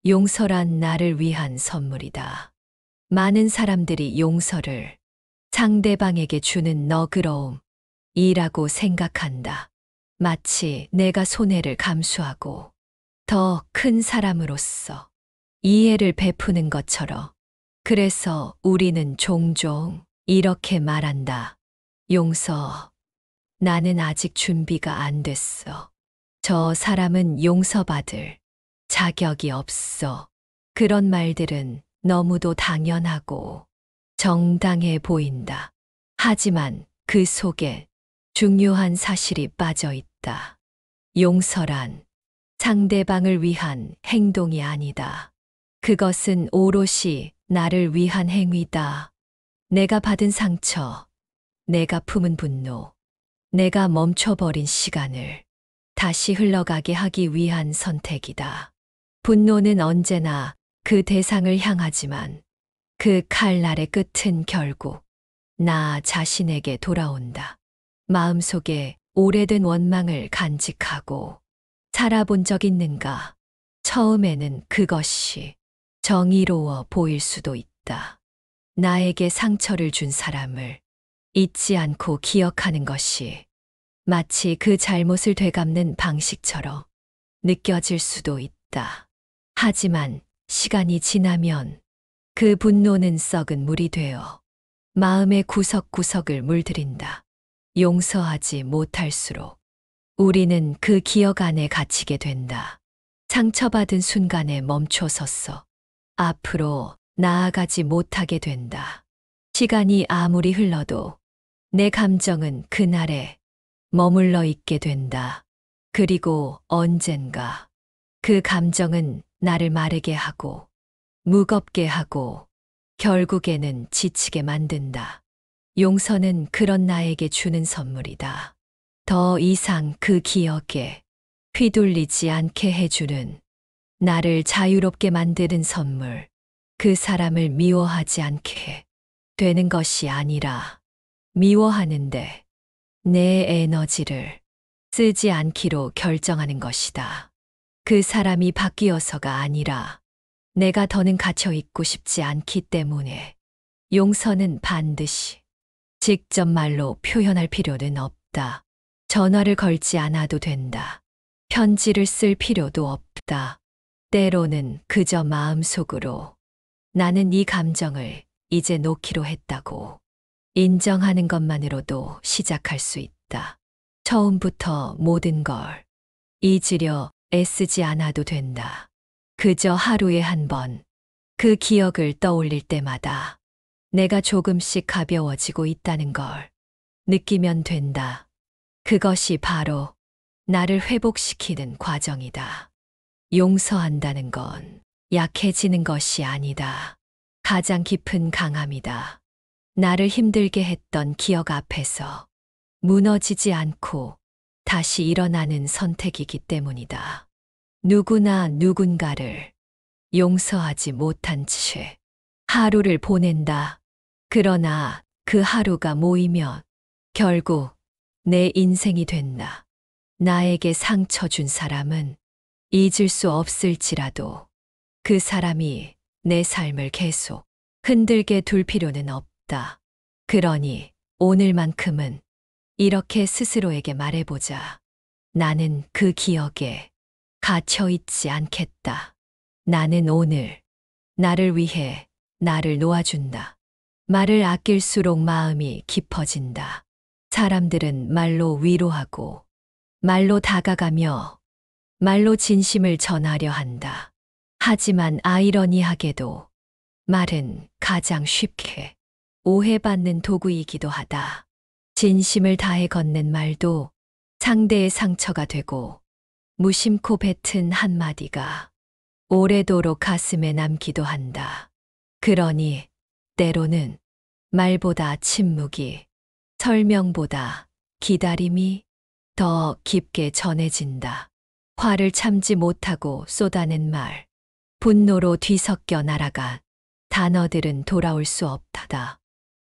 용서란 나를 위한 선물이다. 많은 사람들이 용서를 상대방에게 주는 너그러움이라고 생각한다. 마치 내가 손해를 감수하고 더 큰 사람으로서 이해를 베푸는 것처럼. 그래서 우리는 종종 이렇게 말한다. 용서. 나는 아직 준비가 안 됐어. 저 사람은 용서받을 자격이 없어. 그런 말들은 너무도 당연하고 정당해 보인다. 하지만 그 속에 중요한 사실이 빠져 있다. 용서란 상대방을 위한 행동이 아니다. 그것은 오롯이 나를 위한 행위다. 내가 받은 상처, 내가 품은 분노, 내가 멈춰버린 시간을 다시 흘러가게 하기 위한 선택이다. 분노는 언제나 그 대상을 향하지만 그 칼날의 끝은 결국 나 자신에게 돌아온다. 마음속에 오래된 원망을 간직하고 살아본 적 있는가? 처음에는 그것이 정의로워 보일 수도 있다. 나에게 상처를 준 사람을 잊지 않고 기억하는 것이 마치 그 잘못을 되갚는 방식처럼 느껴질 수도 있다. 하지만 시간이 지나면 그 분노는 썩은 물이 되어 마음의 구석구석을 물들인다. 용서하지 못할수록 우리는 그 기억 안에 갇히게 된다. 상처받은 순간에 멈춰섰어. 앞으로 나아가지 못하게 된다. 시간이 아무리 흘러도 내 감정은 그날에 머물러 있게 된다. 그리고 언젠가 그 감정은 나를 마르게 하고 무겁게 하고 결국에는 지치게 만든다. 용서는 그런 나에게 주는 선물이다. 더 이상 그 기억에 휘둘리지 않게 해주는, 나를 자유롭게 만드는 선물. 그 사람을 미워하지 않게 되는 것이 아니라 미워하는데 내 에너지를 쓰지 않기로 결정하는 것이다. 그 사람이 바뀌어서가 아니라 내가 더는 갇혀 있고 싶지 않기 때문에. 용서는 반드시 직접 말로 표현할 필요는 없다. 전화를 걸지 않아도 된다. 편지를 쓸 필요도 없다. 때로는 그저 마음속으로 나는 이 감정을 이제 놓기로 했다고 인정하는 것만으로도 시작할 수 있다. 처음부터 모든 걸 잊으려 애쓰지 않아도 된다. 그저 하루에 한 번 그 기억을 떠올릴 때마다 내가 조금씩 가벼워지고 있다는 걸 느끼면 된다. 그것이 바로 나를 회복시키는 과정이다. 용서한다는 건 약해지는 것이 아니다. 가장 깊은 강함이다. 나를 힘들게 했던 기억 앞에서 무너지지 않고 다시 일어나는 선택이기 때문이다. 누구나 누군가를 용서하지 못한 채 하루를 보낸다. 그러나 그 하루가 모이면 결국 내 인생이 된다. 나에게 상처 준 사람은 잊을 수 없을지라도 그 사람이 내 삶을 계속 흔들게 둘 필요는 없다. 그러니 오늘만큼은 이렇게 스스로에게 말해보자. 나는 그 기억에 갇혀 있지 않겠다. 나는 오늘 나를 위해 나를 놓아준다. 말을 아낄수록 마음이 깊어진다. 사람들은 말로 위로하고 말로 다가가며 말로 진심을 전하려 한다. 하지만 아이러니하게도 말은 가장 쉽게 오해받는 도구이기도 하다. 진심을 다해 건넨 말도 상대의 상처가 되고 무심코 뱉은 한마디가 오래도록 가슴에 남기도 한다. 그러니 때로는 말보다 침묵이, 설명보다 기다림이 더 깊게 전해진다. 화를 참지 못하고 쏟아낸 말, 분노로 뒤섞여 날아간 단어들은 돌아올 수 없다.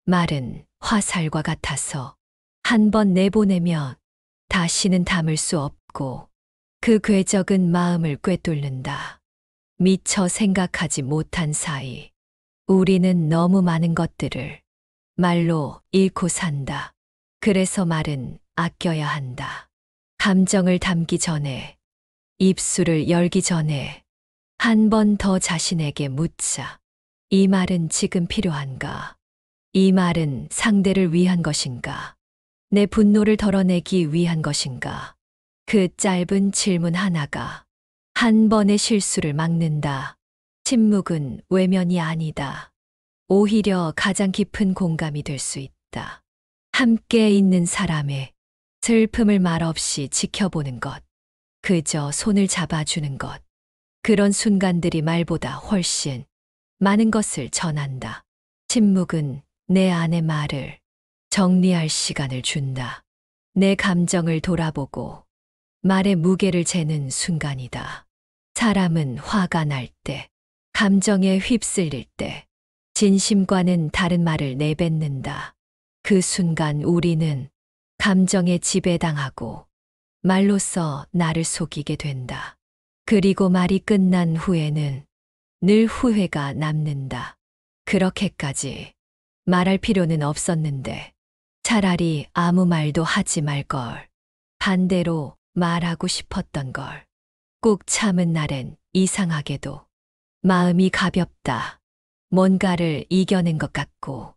말은 화살과 같아서 한 번 내보내면 다시는 담을 수 없고 그 궤적은 마음을 꿰뚫는다. 미처 생각하지 못한 사이 우리는 너무 많은 것들을 말로 잃고 산다. 그래서 말은 아껴야 한다. 감정을 담기 전에, 입술을 열기 전에 한 번 더 자신에게 묻자. 이 말은 지금 필요한가? 이 말은 상대를 위한 것인가? 내 분노를 덜어내기 위한 것인가? 그 짧은 질문 하나가 한 번의 실수를 막는다. 침묵은 외면이 아니다. 오히려 가장 깊은 공감이 될 수 있다. 함께 있는 사람의 슬픔을 말없이 지켜보는 것. 그저 손을 잡아주는 것. 그런 순간들이 말보다 훨씬 많은 것을 전한다. 침묵은 내 안의 말을 정리할 시간을 준다. 내 감정을 돌아보고 말의 무게를 재는 순간이다. 사람은 화가 날 때, 감정에 휩쓸릴 때, 진심과는 다른 말을 내뱉는다. 그 순간 우리는 감정에 지배당하고 말로써 나를 속이게 된다. 그리고 말이 끝난 후에는 늘 후회가 남는다. 그렇게까지 말할 필요는 없었는데 차라리 아무 말도 하지 말걸. 반대로 말하고 싶었던 걸. 꾹 참은 날엔 이상하게도 마음이 가볍다. 뭔가를 이겨낸 것 같고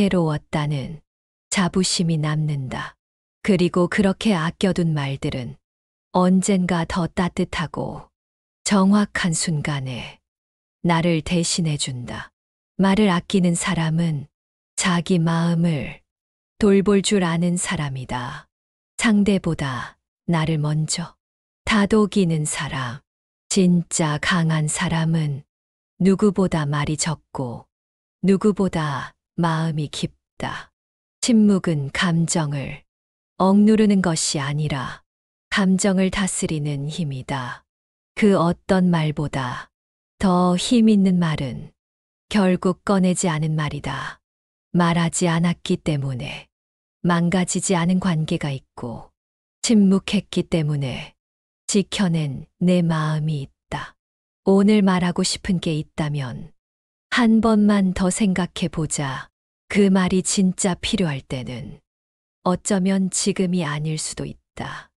지혜로웠다는 자부심이 남는다. 그리고 그렇게 아껴둔 말들은 언젠가 더 따뜻하고 정확한 순간에 나를 대신해준다. 말을 아끼는 사람은 자기 마음을 돌볼 줄 아는 사람이다. 상대보다 나를 먼저 다독이는 사람. 진짜 강한 사람은 누구보다 말이 적고 누구보다 마음이 깊다. 침묵은 감정을 억누르는 것이 아니라 감정을 다스리는 힘이다. 그 어떤 말보다 더 힘 있는 말은 결국 꺼내지 않은 말이다. 말하지 않았기 때문에 망가지지 않은 관계가 있고 침묵했기 때문에 지켜낸 내 마음이 있다. 오늘 말하고 싶은 게 있다면 한 번만 더 생각해 보자. 그 말이 진짜 필요할 때는 어쩌면 지금이 아닐 수도 있다.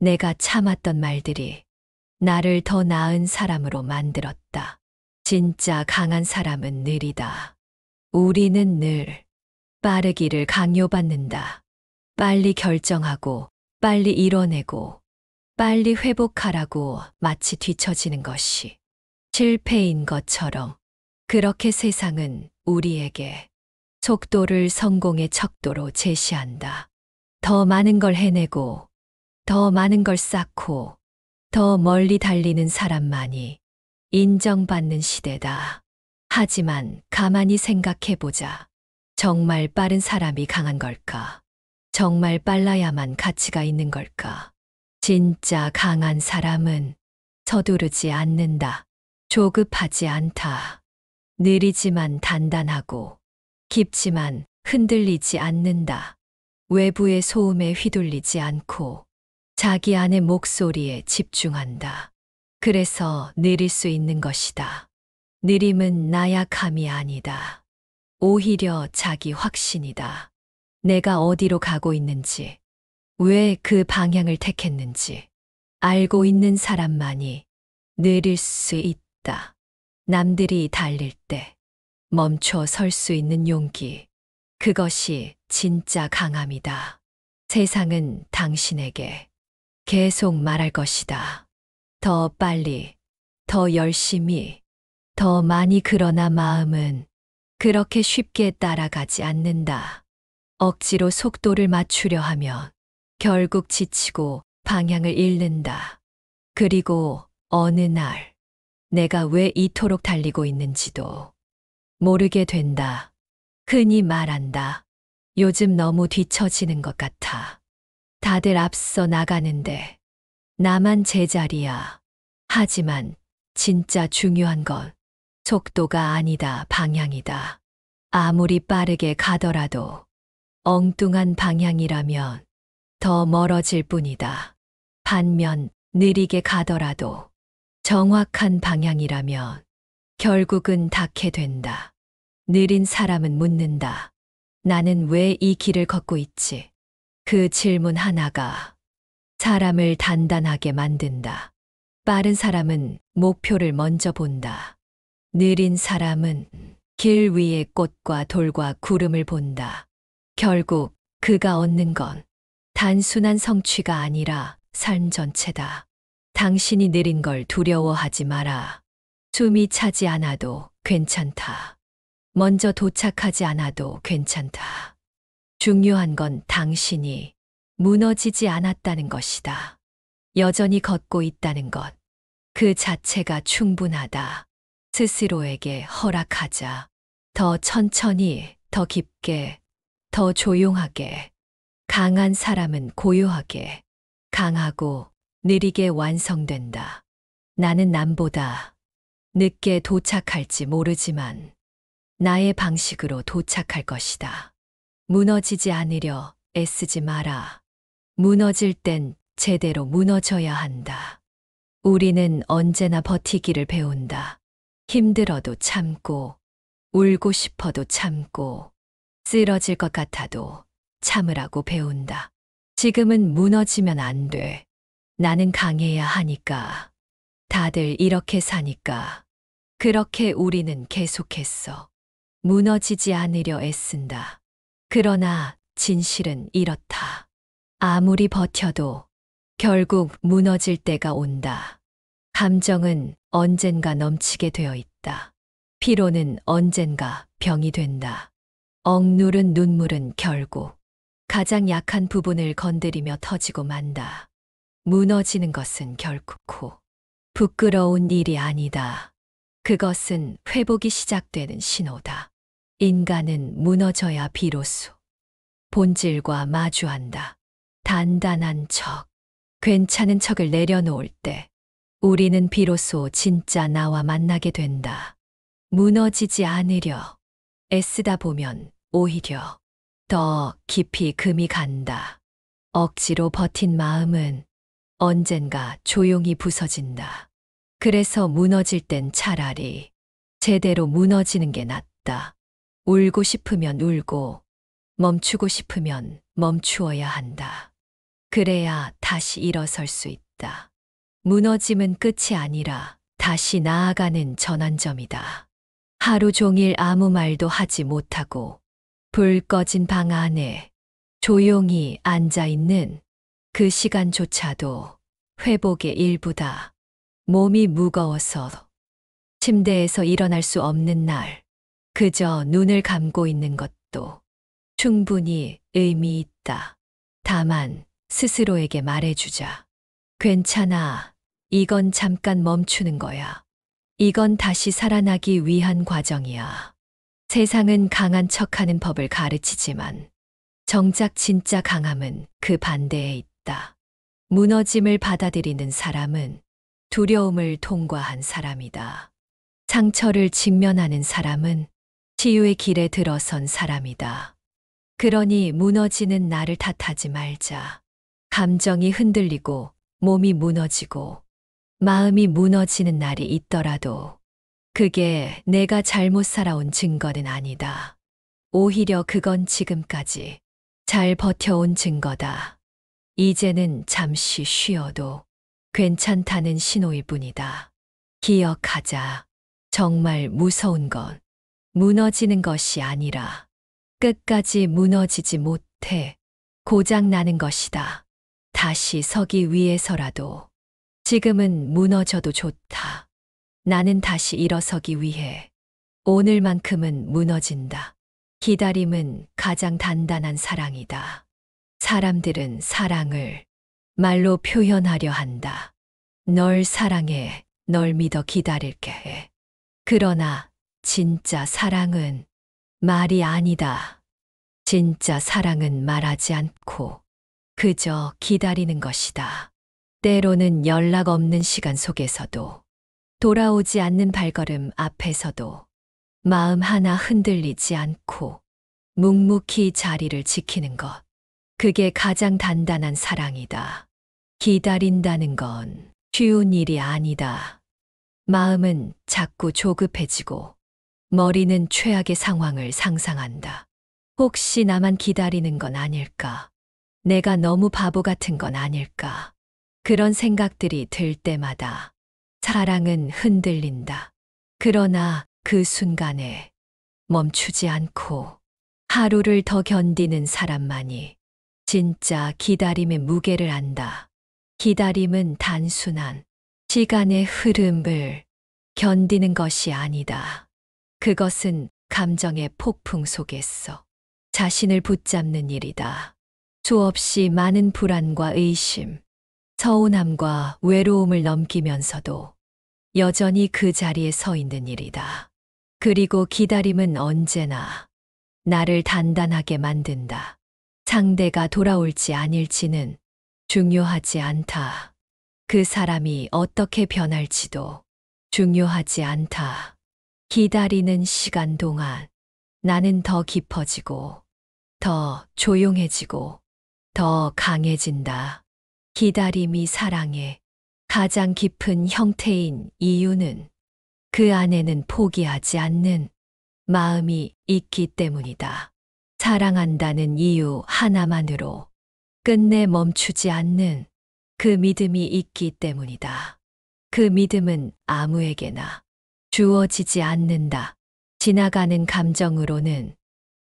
내가 참았던 말들이 나를 더 나은 사람으로 만들었다. 진짜 강한 사람은 느리다. 우리는 늘 빠르기를 강요받는다. 빨리 결정하고, 빨리 이뤄내고, 빨리 회복하라고 마치 뒤처지는 것이 실패인 것처럼. 그렇게 세상은 우리에게 속도를 성공의 척도로 제시한다. 더 많은 걸 해내고, 더 많은 걸 쌓고, 더 멀리 달리는 사람만이 인정받는 시대다. 하지만 가만히 생각해보자. 정말 빠른 사람이 강한 걸까? 정말 빨라야만 가치가 있는 걸까? 진짜 강한 사람은 서두르지 않는다. 조급하지 않다. 느리지만 단단하고 깊지만 흔들리지 않는다. 외부의 소음에 휘둘리지 않고 자기 안의 목소리에 집중한다. 그래서 느릴 수 있는 것이다. 느림은 나약함이 아니다. 오히려 자기 확신이다. 내가 어디로 가고 있는지, 왜 그 방향을 택했는지 알고 있는 사람만이 느릴 수 있다. 남들이 달릴 때 멈춰 설 수 있는 용기. 그것이 진짜 강함이다. 세상은 당신에게 계속 말할 것이다. 더 빨리, 더 열심히, 더 많이. 그러나 마음은 그렇게 쉽게 따라가지 않는다. 억지로 속도를 맞추려 하면 결국 지치고 방향을 잃는다. 그리고 어느 날 내가 왜 이토록 달리고 있는지도 모르게 된다. 흔히 말한다. 요즘 너무 뒤처지는 것 같아. 다들 앞서 나가는데 나만 제자리야. 하지만 진짜 중요한 건 속도가 아니다, 방향이다. 아무리 빠르게 가더라도 엉뚱한 방향이라면 더 멀어질 뿐이다. 반면 느리게 가더라도 정확한 방향이라면 결국은 닿게 된다. 느린 사람은 묻는다. 나는 왜 이 길을 걷고 있지? 그 질문 하나가 사람을 단단하게 만든다. 빠른 사람은 목표를 먼저 본다. 느린 사람은 길 위의 꽃과 돌과 구름을 본다. 결국 그가 얻는 건 단순한 성취가 아니라 삶 전체다. 당신이 느린 걸 두려워하지 마라. 숨이 차지 않아도 괜찮다. 먼저 도착하지 않아도 괜찮다. 중요한 건 당신이 무너지지 않았다는 것이다. 여전히 걷고 있다는 것. 그 자체가 충분하다. 스스로에게 허락하자. 더 천천히, 더 깊게, 더 조용하게. 강한 사람은 고요하게, 강하고 느리게 완성된다. 나는 남보다 늦게 도착할지 모르지만 나의 방식으로 도착할 것이다. 무너지지 않으려 애쓰지 마라. 무너질 땐 제대로 무너져야 한다. 우리는 언제나 버티기를 배운다. 힘들어도 참고, 울고 싶어도 참고, 쓰러질 것 같아도 참으라고 배운다. 지금은 무너지면 안 돼. 나는 강해야 하니까. 다들 이렇게 사니까. 그렇게 우리는 계속했어. 무너지지 않으려 애쓴다. 그러나 진실은 이렇다. 아무리 버텨도 결국 무너질 때가 온다. 감정은 언젠가 넘치게 되어 있다. 피로는 언젠가 병이 된다. 억누른 눈물은 결국 가장 약한 부분을 건드리며 터지고 만다. 무너지는 것은 결코 부끄러운 일이 아니다. 그것은 회복이 시작되는 신호다. 인간은 무너져야 비로소 본질과 마주한다. 단단한 척, 괜찮은 척을 내려놓을 때 우리는 비로소 진짜 나와 만나게 된다. 무너지지 않으려 애쓰다 보면 오히려 더 깊이 금이 간다. 억지로 버틴 마음은 언젠가 조용히 부서진다. 그래서 무너질 땐 차라리 제대로 무너지는 게 낫다. 울고 싶으면 울고, 멈추고 싶으면 멈추어야 한다. 그래야 다시 일어설 수 있다. 무너짐은 끝이 아니라 다시 나아가는 전환점이다. 하루 종일 아무 말도 하지 못하고 불 꺼진 방 안에 조용히 앉아 있는 그 시간조차도 회복의 일부다. 몸이 무거워서 침대에서 일어날 수 없는 날, 그저 눈을 감고 있는 것도 충분히 의미 있다. 다만 스스로에게 말해주자. 괜찮아. 이건 잠깐 멈추는 거야. 이건 다시 살아나기 위한 과정이야. 세상은 강한 척하는 법을 가르치지만 정작 진짜 강함은 그 반대에 있다. 무너짐을 받아들이는 사람은 두려움을 통과한 사람이다. 상처를 직면하는 사람은 치유의 길에 들어선 사람이다. 그러니 무너지는 나를 탓하지 말자. 감정이 흔들리고 몸이 무너지고 마음이 무너지는 날이 있더라도 그게 내가 잘못 살아온 증거는 아니다. 오히려 그건 지금까지 잘 버텨온 증거다. 이제는 잠시 쉬어도 괜찮다는 신호일 뿐이다. 기억하자. 정말 무서운 건 무너지는 것이 아니라 끝까지 무너지지 못해 고장나는 것이다. 다시 서기 위해서라도 지금은 무너져도 좋다. 나는 다시 일어서기 위해 오늘만큼은 무너진다. 기다림은 가장 단단한 사랑이다. 사람들은 사랑을 말로 표현하려 한다. 널 사랑해, 널 믿어 기다릴게 해. 그러나 진짜 사랑은 말이 아니다. 진짜 사랑은 말하지 않고 그저 기다리는 것이다. 때로는 연락 없는 시간 속에서도 돌아오지 않는 발걸음 앞에서도 마음 하나 흔들리지 않고 묵묵히 자리를 지키는 것. 그게 가장 단단한 사랑이다. 기다린다는 건 쉬운 일이 아니다. 마음은 자꾸 조급해지고 머리는 최악의 상황을 상상한다. 혹시 나만 기다리는 건 아닐까? 내가 너무 바보 같은 건 아닐까? 그런 생각들이 들 때마다 사랑은 흔들린다. 그러나 그 순간에 멈추지 않고 하루를 더 견디는 사람만이 진짜 기다림의 무게를 안다. 기다림은 단순한 시간의 흐름을 견디는 것이 아니다. 그것은 감정의 폭풍 속에서 자신을 붙잡는 일이다. 수없이 많은 불안과 의심, 서운함과 외로움을 넘기면서도 여전히 그 자리에 서 있는 일이다. 그리고 기다림은 언제나 나를 단단하게 만든다. 상대가 돌아올지 아닐지는 중요하지 않다. 그 사람이 어떻게 변할지도 중요하지 않다. 기다리는 시간 동안 나는 더 깊어지고, 더 조용해지고, 더 강해진다. 기다림이 사랑의 가장 깊은 형태인 이유는 그 안에는 포기하지 않는 마음이 있기 때문이다. 사랑한다는 이유 하나만으로 끝내 멈추지 않는 그 믿음이 있기 때문이다. 그 믿음은 아무에게나 주어지지 않는다. 지나가는 감정으로는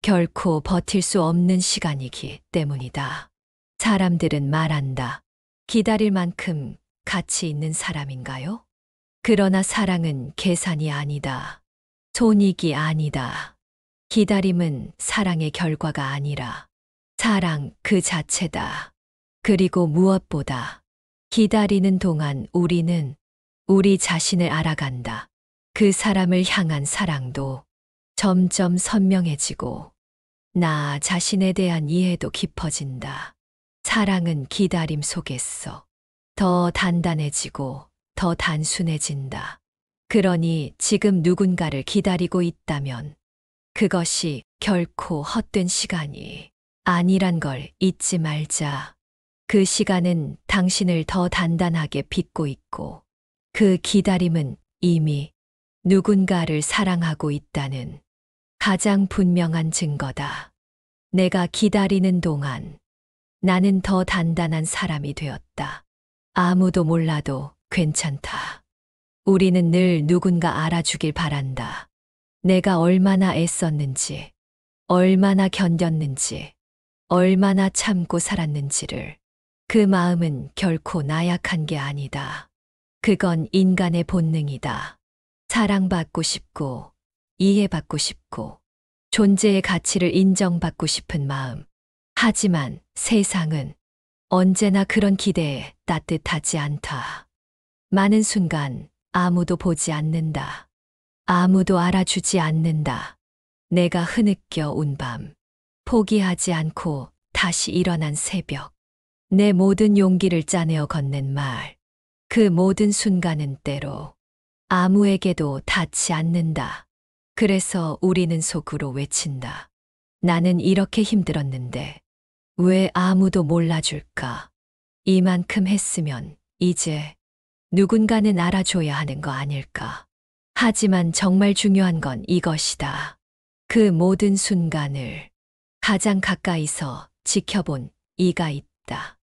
결코 버틸 수 없는 시간이기 때문이다. 사람들은 말한다. 기다릴 만큼 가치 있는 사람인가요? 그러나 사랑은 계산이 아니다. 손익이 아니다. 기다림은 사랑의 결과가 아니라 사랑 그 자체다. 그리고 무엇보다 기다리는 동안 우리는 우리 자신을 알아간다. 그 사람을 향한 사랑도 점점 선명해지고 나 자신에 대한 이해도 깊어진다. 사랑은 기다림 속에서 더 단단해지고 더 단순해진다. 그러니 지금 누군가를 기다리고 있다면 그것이 결코 헛된 시간이 아니란 걸 잊지 말자. 그 시간은 당신을 더 단단하게 빚고 있고 그 기다림은 이미 누군가를 사랑하고 있다는 가장 분명한 증거다. 내가 기다리는 동안 나는 더 단단한 사람이 되었다. 아무도 몰라도 괜찮다. 우리는 늘 누군가 알아주길 바란다. 내가 얼마나 애썼는지, 얼마나 견뎠는지, 얼마나 참고 살았는지를. 그 마음은 결코 나약한 게 아니다. 그건 인간의 본능이다. 사랑받고 싶고, 이해받고 싶고, 존재의 가치를 인정받고 싶은 마음. 하지만 세상은 언제나 그런 기대에 따뜻하지 않다. 많은 순간 아무도 보지 않는다. 아무도 알아주지 않는다. 내가 흐느껴 온 밤, 포기하지 않고 다시 일어난 새벽, 내 모든 용기를 짜내어 건넨 말, 그 모든 순간은 때로 아무에게도 닿지 않는다. 그래서 우리는 속으로 외친다. 나는 이렇게 힘들었는데 왜 아무도 몰라줄까? 이만큼 했으면 이제 누군가는 알아줘야 하는 거 아닐까? 하지만 정말 중요한 건 이것이다. 그 모든 순간을 가장 가까이서 지켜본 이가 있다.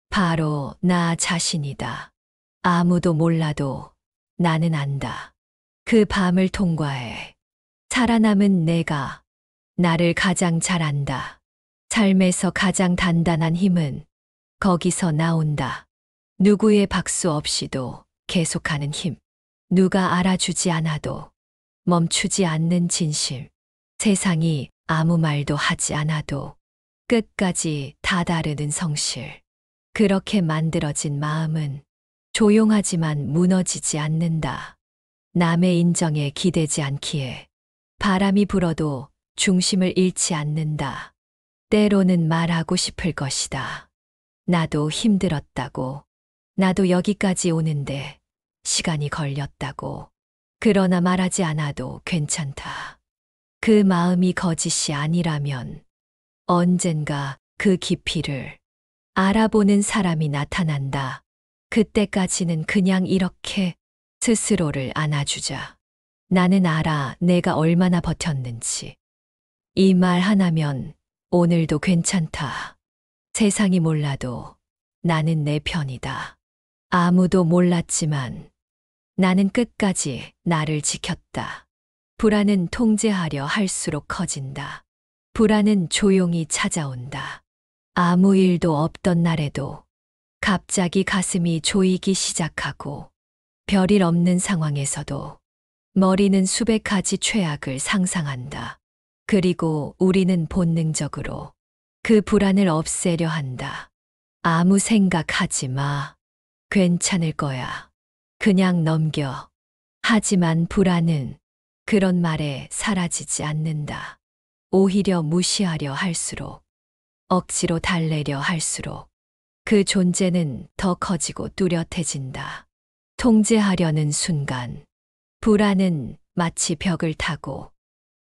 바로 나 자신이다. 아무도 몰라도 나는 안다. 그 밤을 통과해 살아남은 내가 나를 가장 잘 안다. 삶에서 가장 단단한 힘은 거기서 나온다. 누구의 박수 없이도 계속하는 힘. 누가 알아주지 않아도 멈추지 않는 진심. 세상이 아무 말도 하지 않아도 끝까지 다다르는 성실. 그렇게 만들어진 마음은 조용하지만 무너지지 않는다. 남의 인정에 기대지 않기에 바람이 불어도 중심을 잃지 않는다. 때로는 말하고 싶을 것이다. 나도 힘들었다고. 나도 여기까지 오는데 시간이 걸렸다고. 그러나 말하지 않아도 괜찮다. 그 마음이 거짓이 아니라면 언젠가 그 깊이를 알아보는 사람이 나타난다. 그때까지는 그냥 이렇게 스스로를 안아주자. 나는 알아 내가 얼마나 버텼는지. 이 말 하나면 오늘도 괜찮다. 세상이 몰라도 나는 내 편이다. 아무도 몰랐지만 나는 끝까지 나를 지켰다. 불안은 통제하려 할수록 커진다. 불안은 조용히 찾아온다. 아무 일도 없던 날에도 갑자기 가슴이 조이기 시작하고 별일 없는 상황에서도 머리는 수백 가지 최악을 상상한다. 그리고 우리는 본능적으로 그 불안을 없애려 한다. 아무 생각하지 마. 괜찮을 거야. 그냥 넘겨. 하지만 불안은 그런 말에 사라지지 않는다. 오히려 무시하려 할수록, 억지로 달래려 할수록 그 존재는 더 커지고 뚜렷해진다. 통제하려는 순간, 불안은 마치 벽을 타고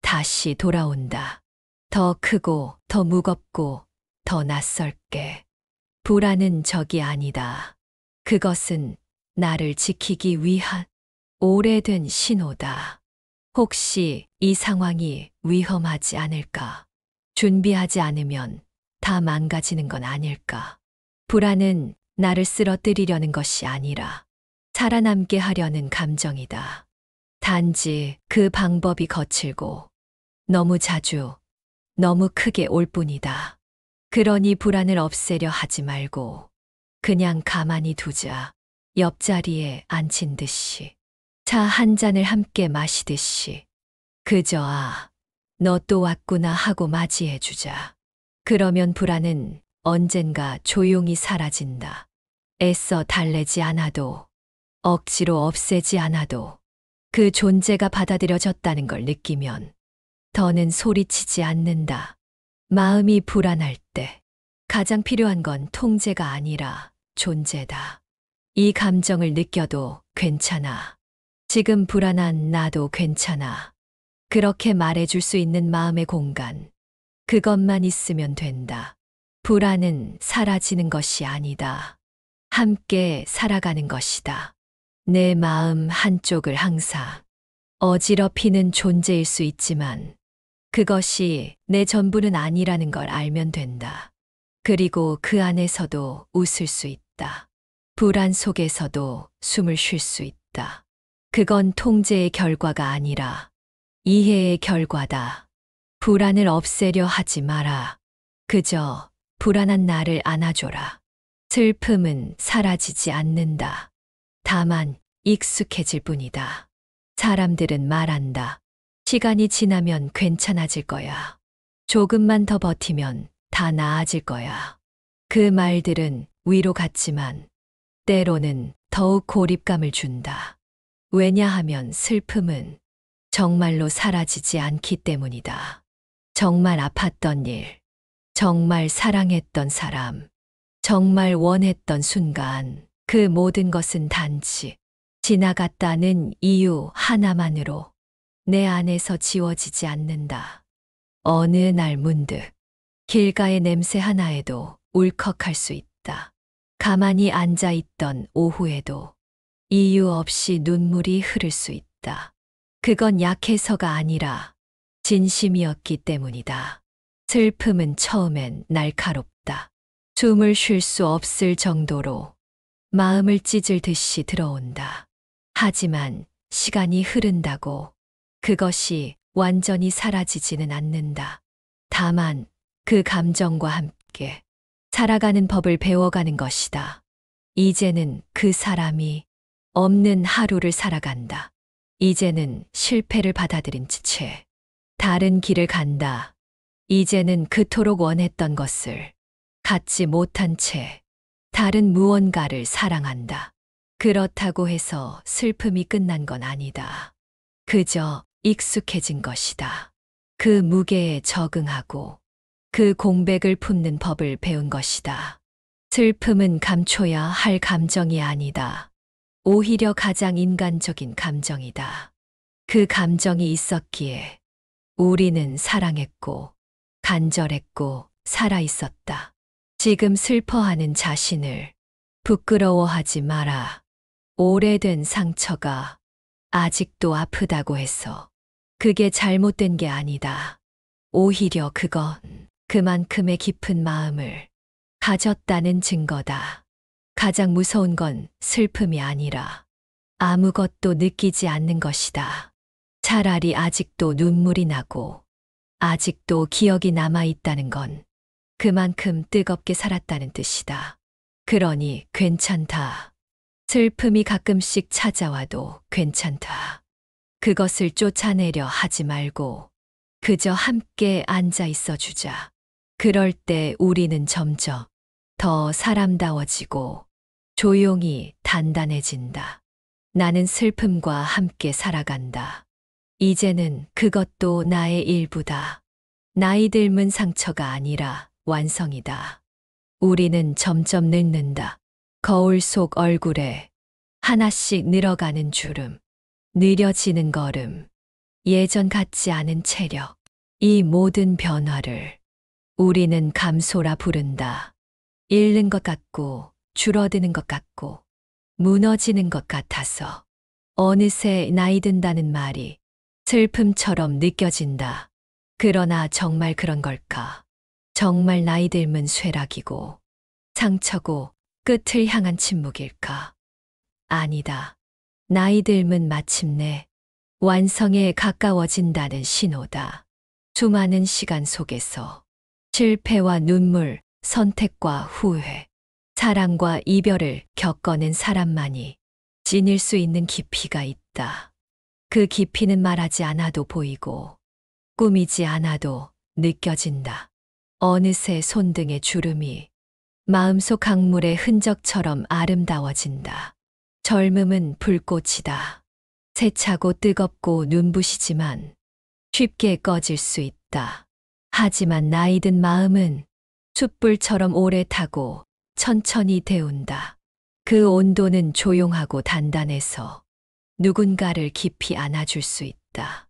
다시 돌아온다. 더 크고, 더 무겁고, 더 낯설게. 불안은 적이 아니다. 그것은 나를 지키기 위한 오래된 신호다. 혹시 이 상황이 위험하지 않을까? 준비하지 않으면 다 망가지는 건 아닐까? 불안은 나를 쓰러뜨리려는 것이 아니라 살아남게 하려는 감정이다. 단지 그 방법이 거칠고 너무 자주, 너무 크게 올 뿐이다. 그러니 불안을 없애려 하지 말고 그냥 가만히 두자. 옆자리에 앉힌 듯이. 차 한 잔을 함께 마시듯이. 그저 너 또 왔구나 하고 맞이해주자. 그러면 불안은 언젠가 조용히 사라진다. 애써 달래지 않아도, 억지로 없애지 않아도 그 존재가 받아들여졌다는 걸 느끼면 더는 소리치지 않는다. 마음이 불안할 때 가장 필요한 건 통제가 아니라 존재다. 이 감정을 느껴도 괜찮아. 지금 불안한 나도 괜찮아. 그렇게 말해줄 수 있는 마음의 공간. 그것만 있으면 된다. 불안은 사라지는 것이 아니다. 함께 살아가는 것이다. 내 마음 한쪽을 항상 어지럽히는 존재일 수 있지만 그것이 내 전부는 아니라는 걸 알면 된다. 그리고 그 안에서도 웃을 수 있다. 불안 속에서도 숨을 쉴 수 있다. 그건 통제의 결과가 아니라 이해의 결과다. 불안을 없애려 하지 마라. 그저 불안한 나를 안아줘라. 슬픔은 사라지지 않는다. 다만 익숙해질 뿐이다. 사람들은 말한다. 시간이 지나면 괜찮아질 거야. 조금만 더 버티면 다 나아질 거야. 그 말들은 위로 같지만 때로는 더욱 고립감을 준다. 왜냐하면 슬픔은 정말로 사라지지 않기 때문이다. 정말 아팠던 일, 정말 사랑했던 사람, 정말 원했던 순간, 그 모든 것은 단지 지나갔다는 이유 하나만으로 내 안에서 지워지지 않는다. 어느 날 문득 길가의 냄새 하나에도 울컥할 수 있다. 가만히 앉아 있던 오후에도 이유 없이 눈물이 흐를 수 있다. 그건 약해서가 아니라 진심이었기 때문이다. 슬픔은 처음엔 날카롭다. 숨을 쉴 수 없을 정도로 마음을 찢을 듯이 들어온다. 하지만 시간이 흐른다고 그것이 완전히 사라지지는 않는다. 다만 그 감정과 함께 살아가는 법을 배워가는 것이다. 이제는 그 사람이 없는 하루를 살아간다. 이제는 실패를 받아들인 채 다른 길을 간다. 이제는 그토록 원했던 것을 갖지 못한 채 다른 무언가를 사랑한다. 그렇다고 해서 슬픔이 끝난 건 아니다. 그저 익숙해진 것이다. 그 무게에 적응하고 그 공백을 품는 법을 배운 것이다. 슬픔은 감춰야 할 감정이 아니다. 오히려 가장 인간적인 감정이다. 그 감정이 있었기에 우리는 사랑했고, 간절했고, 살아있었다. 지금 슬퍼하는 자신을 부끄러워하지 마라. 오래된 상처가 아직도 아프다고 해서 그게 잘못된 게 아니다. 오히려 그건 그만큼의 깊은 마음을 가졌다는 증거다. 가장 무서운 건 슬픔이 아니라 아무것도 느끼지 않는 것이다. 차라리 아직도 눈물이 나고 아직도 기억이 남아있다는 건 그만큼 뜨겁게 살았다는 뜻이다. 그러니 괜찮다. 슬픔이 가끔씩 찾아와도 괜찮다. 그것을 쫓아내려 하지 말고 그저 함께 앉아 있어 주자. 그럴 때 우리는 점점 더 사람다워지고 조용히 단단해진다. 나는 슬픔과 함께 살아간다. 이제는 그것도 나의 일부다. 나이 들면 상처가 아니라 완성이다. 우리는 점점 늙는다. 거울 속 얼굴에 하나씩 늘어가는 주름, 느려지는 걸음, 예전 같지 않은 체력, 이 모든 변화를 우리는 감소라 부른다. 잃는 것 같고, 줄어드는 것 같고, 무너지는 것 같아서 어느새 나이 든다는 말이 슬픔처럼 느껴진다. 그러나 정말 그런 걸까? 정말 나이 들면 쇠락이고, 상처고, 끝을 향한 침묵일까? 아니다. 나이 들면 마침내 완성에 가까워진다는 신호다. 수많은 시간 속에서 실패와 눈물, 선택과 후회, 사랑과 이별을 겪어낸 사람만이 지닐 수 있는 깊이가 있다. 그 깊이는 말하지 않아도 보이고 꾸미지 않아도 느껴진다. 어느새 손등의 주름이 마음속 강물의 흔적처럼 아름다워진다. 젊음은 불꽃이다. 세차고 뜨겁고 눈부시지만 쉽게 꺼질 수 있다. 하지만 나이 든 마음은 숯불처럼 오래 타고 천천히 데운다. 그 온도는 조용하고 단단해서 누군가를 깊이 안아줄 수 있다.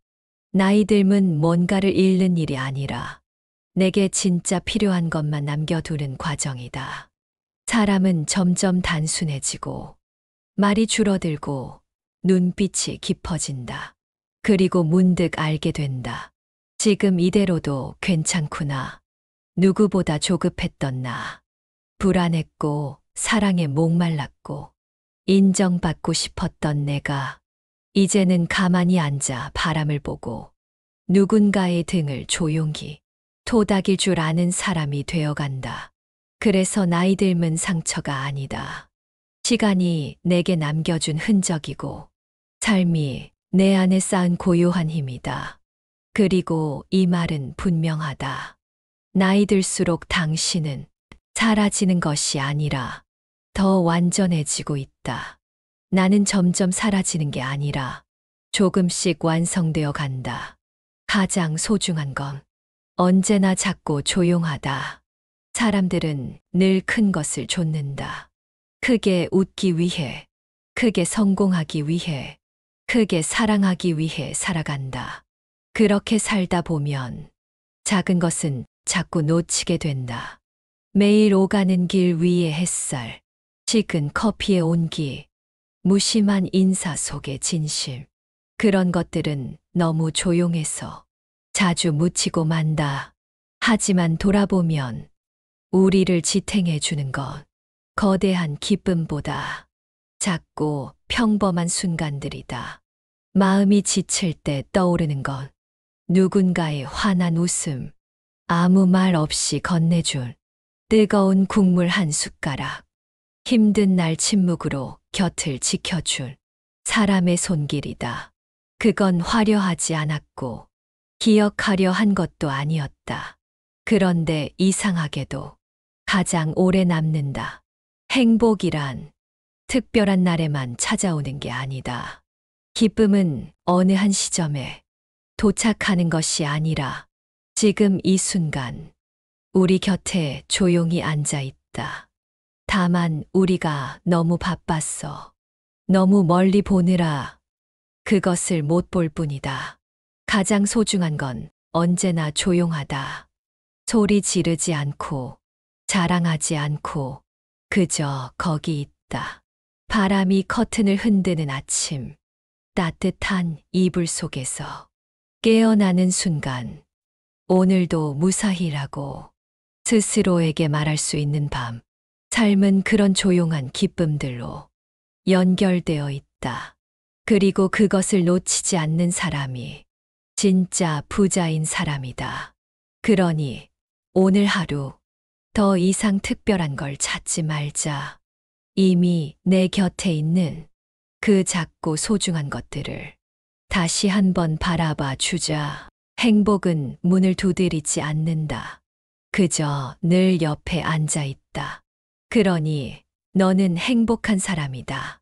나이 들면 뭔가를 잃는 일이 아니라 내게 진짜 필요한 것만 남겨두는 과정이다. 사람은 점점 단순해지고 말이 줄어들고 눈빛이 깊어진다. 그리고 문득 알게 된다. 지금 이대로도 괜찮구나. 누구보다 조급했던 나. 불안했고 사랑에 목말랐고 인정받고 싶었던 내가 이제는 가만히 앉아 바람을 보고 누군가의 등을 조용히 토닥일 줄 아는 사람이 되어간다. 그래서 나이 들면 상처가 아니다. 시간이 내게 남겨준 흔적이고 삶이 내 안에 쌓은 고요한 힘이다. 그리고 이 말은 분명하다. 나이 들수록 당신은 사라지는 것이 아니라 더 완전해지고 있다. 나는 점점 사라지는 게 아니라 조금씩 완성되어 간다. 가장 소중한 건 언제나 작고 조용하다. 사람들은 늘 큰 것을 좇는다. 크게 웃기 위해, 크게 성공하기 위해, 크게 사랑하기 위해 살아간다. 그렇게 살다 보면 작은 것은 자꾸 놓치게 된다. 매일 오가는 길 위의 햇살, 식은 커피의 온기, 무심한 인사 속의 진심. 그런 것들은 너무 조용해서 자주 묻히고 만다. 하지만 돌아보면 우리를 지탱해 주는 건 거대한 기쁨보다 작고 평범한 순간들이다. 마음이 지칠 때 떠오르는 건 누군가의 환한 웃음, 아무 말 없이 건네준 뜨거운 국물 한 숟가락, 힘든 날 침묵으로 곁을 지켜준 사람의 손길이다. 그건 화려하지 않았고 기억하려 한 것도 아니었다. 그런데 이상하게도 가장 오래 남는다. 행복이란 특별한 날에만 찾아오는 게 아니다. 기쁨은 어느 한 시점에 도착하는 것이 아니라 지금 이 순간 우리 곁에 조용히 앉아 있다. 다만 우리가 너무 바빴어. 너무 멀리 보느라 그것을 못 볼 뿐이다. 가장 소중한 건 언제나 조용하다. 소리 지르지 않고 자랑하지 않고 그저 거기 있다. 바람이 커튼을 흔드는 아침, 따뜻한 이불 속에서 깨어나는 순간, 오늘도 무사히라고 스스로에게 말할 수 있는 밤, 삶은 그런 조용한 기쁨들로 연결되어 있다. 그리고 그것을 놓치지 않는 사람이 진짜 부자인 사람이다. 그러니 오늘 하루 더 이상 특별한 걸 찾지 말자. 이미 내 곁에 있는 그 작고 소중한 것들을 다시 한번 바라봐 주자. 행복은 문을 두드리지 않는다. 그저 늘 옆에 앉아 있다. 그러니 너는 행복한 사람이다.